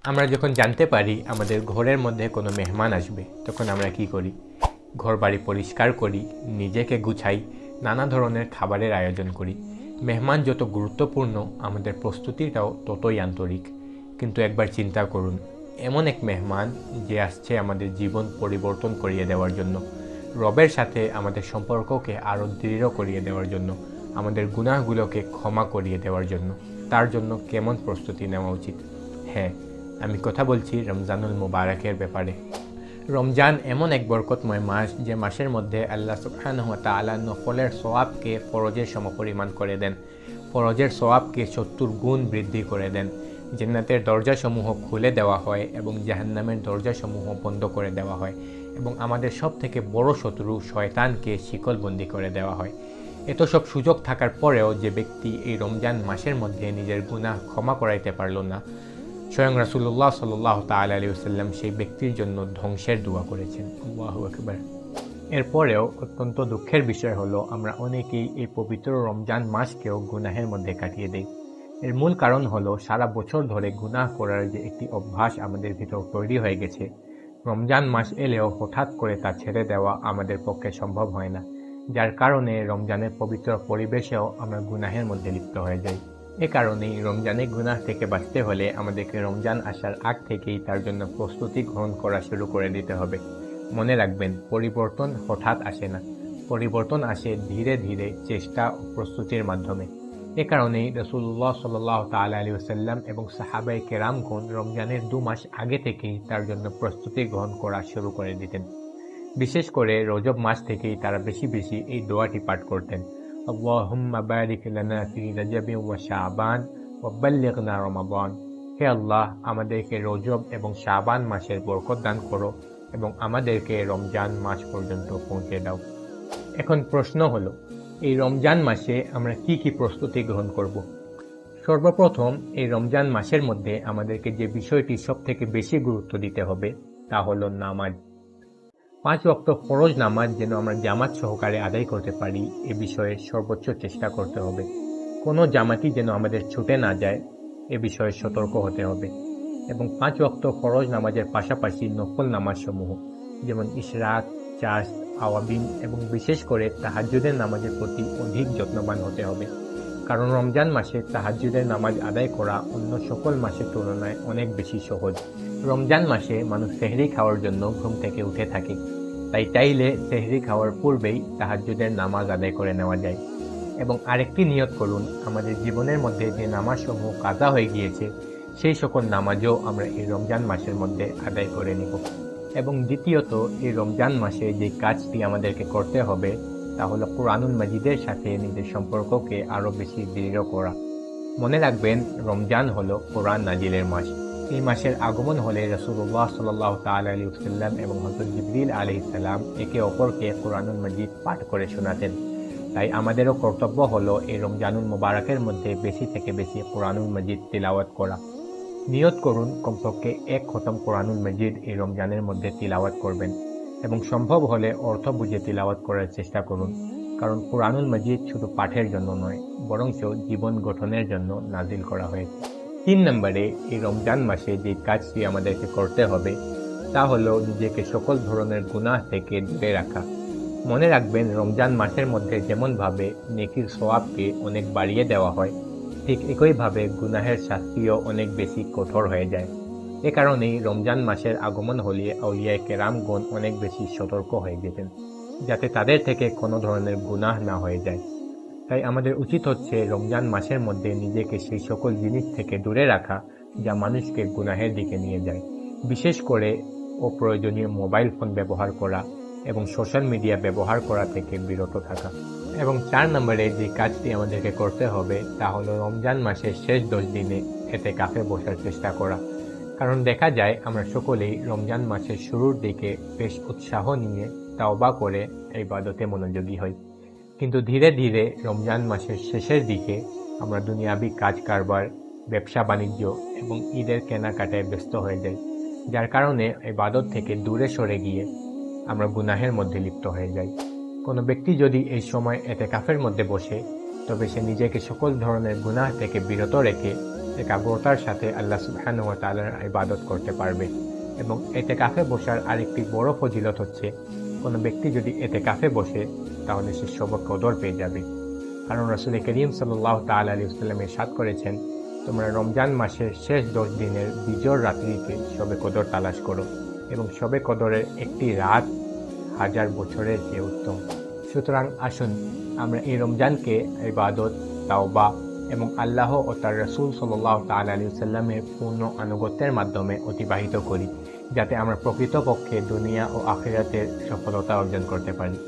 আমরা যখন জানতে পারি আমাদের ঘরের মধ্যে কোনো মেহমান আসবে, তখন আমরা কি করি? ঘর বাড়ি পরিষ্কার করি, নিজেকে গুছাই, নানা ধরনের খাবারের আয়োজন করি। মেহমান যত গুরুত্বপূর্ণ, আমাদের প্রস্তুতিটাও ততই আন্তরিক। কিন্তু একবার চিন্তা করুন, এমন এক মেহমান যে আসছে আমাদের জীবন পরিবর্তন করিয়ে দেওয়ার জন্য, রবের সাথে আমাদের সম্পর্ককে আরও দৃঢ় করিয়ে দেওয়ার জন্য, আমাদের গুনাহগুলোকে ক্ষমা করিয়ে দেওয়ার জন্য। তার জন্য কেমন প্রস্তুতি নেওয়া উচিত? হ্যাঁ, আমি কথা বলছি রমজানুল মুবারকের ব্যাপারে। রমজান এমন এক বরকতময় মাস, যে মাসের মধ্যে আল্লাহ সুবহানাহু ওয়া তাআলা নফলের সওয়াবকে ফরজের সমপরিমাণ করে দেন, ফরজের সওয়াবকে 70 গুণ বৃদ্ধি করে দেন। জান্নাতের দরজাসমূহ খুলে দেওয়া হয় এবং জাহান্নামের দরজাসমূহ বন্ধ করে দেওয়া হয়, এবং আমাদের সব থেকে বড় শত্রু শয়তানকে শিকলবন্দি করে দেওয়া হয়। এত সব সুযোগ থাকার পরেও যে ব্যক্তি এই রমজান মাসের মধ্যে নিজের গুনাহ ক্ষমা করাইতে পারল না, স্বয়ং রাসূলুল্লাহ সাল্লাল্লাহু তাআলা আলাইহি ওয়াসাল্লাম সেই ব্যক্তির জন্য ধ্বংসের দোয়া করেছেন। আল্লাহু আকবার। এরপরেও অত্যন্ত দুঃখের বিষয় হলো, আমরা অনেকেই এই পবিত্র রমজান মাসকেও গুনাহের মধ্যে কাটিয়ে দেই। এর মূল কারণ হলো, সারা বছর ধরে গুনাহ করার যে একটি অভ্যাস আমাদের ভিতর তৈরি হয়ে গেছে, রমজান মাস এলেও হঠাৎ করে তা ছেড়ে দেওয়া আমাদের পক্ষে সম্ভব হয় না, যার কারণে রমজানের পবিত্র পরিবেশেও আমরা গুনাহের মধ্যে লিপ্ত হয়ে যাই। এ কারণেই রমজানে গুনাহ থেকে বাঁচতে হলে আমাদেরকে রমজান আসার আগ থেকেই তার জন্য প্রস্তুতি গ্রহণ করা শুরু করে দিতে হবে। মনে রাখবেন, পরিবর্তন হঠাৎ আসে না, পরিবর্তন আসে ধীরে ধীরে চেষ্টা ও প্রস্তুতির মাধ্যমে। এ কারণেই রাসূলুল্লাহ সাল্লাল্লাহু তাআলা আলাইহি ওয়াসাল্লাম এবং সাহাবায়ে কেরামগণ রমজানের 2 মাস আগে থেকেই তার জন্য প্রস্তুতি গ্রহণ করা শুরু করে দিতেন। বিশেষ করে রজব মাস থেকেই তারা বেশি বেশি এই দোয়াটি পাঠ করতেন, আল্লাহুম্মা বারিক লানা ফি রজব ওয়া শাবান ওয়া বাল্লিগনা রমাদান। হে আল্লাহ, আমাদেরকে রজব এবং শাবান মাসের বরকত দান করো এবং আমাদেরকে রমজান মাস পর্যন্ত পৌঁছে দাও। এখন প্রশ্ন হলো, এই রমজান মাসে আমরা কি কি প্রস্তুতি গ্রহণ করব? সর্বপ্রথম, এই রমজান মাসের মধ্যে আমাদেরকে যে বিষয়টি সব থেকে বেশি গুরুত্ব দিতে হবে তা হলো নামাজ। 5 ওয়াক্ত ফরজ নামাজ যেন আমরা জামাত সহকারে আদায় করতে পারি, এ বিষয়ে সর্বোচ্চ চেষ্টা করতে হবে। কোনো জামাতই যেন আমাদের ছুটে না যায়, এ বিষয়ে সতর্ক হতে হবে। এবং 5 ওয়াক্ত ফরজ নামাজের পাশাপাশি নফল নামাজসমূহ, যেমন ইশরাক, চাশ, আওয়াবিন এবং বিশেষ করে তাহাজ্জুদের নামাজের প্রতি অধিক যত্নবান হতে হবে। কারণ রমজান মাসে তাহাজ্জুদের নামাজ আদায় করা অন্য সকল মাসের তুলনায় অনেক বেশি সহজ। রমজান মাসে মানুষ সেহরি খাওয়ার জন্য ঘুম থেকে উঠে থাকে, তাই চাইলে সেহরি খাওয়ার পূর্বেই তাহাজ্জুদের নামাজ আদায় করে নেওয়া যায়। এবং আরেকটি নিয়ত করুন, আমাদের জীবনের মধ্যে যে নামাজসমূহ কাজা হয়ে গিয়েছে, সেই সকল নামাজও আমরা এই রমজান মাসের মধ্যে আদায় করে নেব। এবং দ্বিতীয়ত, এই রমজান মাসে যে কাজটি আমাদেরকে করতে হবে তা হলো কুরআনুল মাজিদের সাথে নিজের সম্পর্ককে আরও বেশি দৃঢ় করা। মনে রাখবেন, রমজান হলো কোরআন নাজিলের মাস। এই মাসের আগমন হলে রাসূলুল্লাহ সাল্লাল্লাহু তাআলা আলাইহি ওয়াসাল্লাম এবং হযরত জিবরিল আলাইহিস সালাম একে অপরকে কুরআনুল মাজিদ পাঠ করে শোনাতেন। তাই আমাদেরও কর্তব্য হলো এই রমজানুল মুবারকের মধ্যে বেশি থেকে বেশি কুরআনুল মাজিদ তিলাওয়াত করা। নিয়ত করুন, কমপক্ষে 1 খতম কুরআনুল মাজিদ এই রমজানের মধ্যে তিলাওয়াত করবেন, এবং সম্ভব হলে অর্থ বুঝে তিলাওয়াত করার চেষ্টা করুন। কারণ কুরআনুল মাজিদ শুধু পাঠের জন্য নয়, বরঞ্চ জীবন গঠনের জন্য নাজিল করা হয়েছে। 3 নম্বরে, এই রমজান মাসে যে কাজটি আমাদেরকে করতে হবে তা হলো নিজেকে সকল ধরনের গুনাহ থেকে দূরে রাখা। মনে রাখবেন, রমজান মাসের মধ্যে যেমনভাবে নেকির সওয়াবকে অনেক বাড়িয়ে দেওয়া হয়, ঠিক একইভাবে গুনাহের শাস্তিও অনেক বেশি কঠোর হয়ে যায়। এ কারণেই রমজান মাসের আগমন হলে আউলিয়ায়ে কেরামগণ অনেক বেশি সতর্ক হয়ে যেতেন, যাতে তাদের থেকে কোনো ধরনের গুনাহ না হয়ে যায়। তাই আমাদের উচিত হচ্ছে রমজান মাসের মধ্যে নিজেকে সেই সকল জিনিস থেকে দূরে রাখা যা মানুষকে গুনাহের দিকে নিয়ে যায়, বিশেষ করে অপ্রয়োজনীয় মোবাইল ফোন ব্যবহার করা এবং সোশ্যাল মিডিয়া ব্যবহার করা থেকে বিরত থাকা। এবং 4 নম্বরে যে কাজটি আমাদেরকে করতে হবে তা হলো রমজান মাসের শেষ 10 দিনে এতেকাফে বসার চেষ্টা করা। কারণ দেখা যায় আমরা সকলেই রমজান মাসের শুরুর দিকে বেশ উৎসাহ নিয়ে তাওবা করে ইবাদতে মনোযোগী হই, কিন্তু ধীরে ধীরে রমজান মাসের শেষের দিকে আমরা দুনিয়াবি কাজ কারবার, ব্যবসা বাণিজ্য এবং ঈদের কেনাকাটায় ব্যস্ত হয়ে যাই, যার কারণে ইবাদত থেকে দূরে সরে গিয়ে আমরা গুনাহের মধ্যে লিপ্ত হয়ে যাই। কোনো ব্যক্তি যদি এই সময় এতেকাফের মধ্যে বসে, তবে সে নিজেকে সকল ধরনের গুনাহ থেকে বিরত রেখে একাগ্রতার সাথে আল্লাহ সুবহানাহু ওয়া তাআলার ইবাদত করতে পারবে। এবং এতেকাফে বসার আরেকটি বড় ফজিলত হচ্ছে, কোনো ব্যক্তি যদি এতেকাফে বসে তাহলে সে শবে কদর পেয়ে যাবে। কারণ রাসূল করিম সাল্লাল্লাহু তাআলা আলাইহি ওয়াসাল্লাম ইরশাদ করেছেন, তোমরা রমজান মাসের শেষ 10 দিনের বিজোড় রাত্রিতে শবে কদর তালাশ করো, এবং শবে কদরের একটি রাত 1000 বছরের চেয়ে উত্তম। সুতরাং আসুন আমরা এই রমজানকে ইবাদত, তাওবা এবং আল্লাহ ও তার রাসূল সাল্লাল্লাহু তাআলা আলাইহি ওয়াসাল্লামের পূর্ণ আনুগত্যের মাধ্যমে অতিবাহিত করি, যাতে আমরা প্রকৃতপক্ষে দুনিয়া ও আখিরাতের সফলতা অর্জন করতে পারি।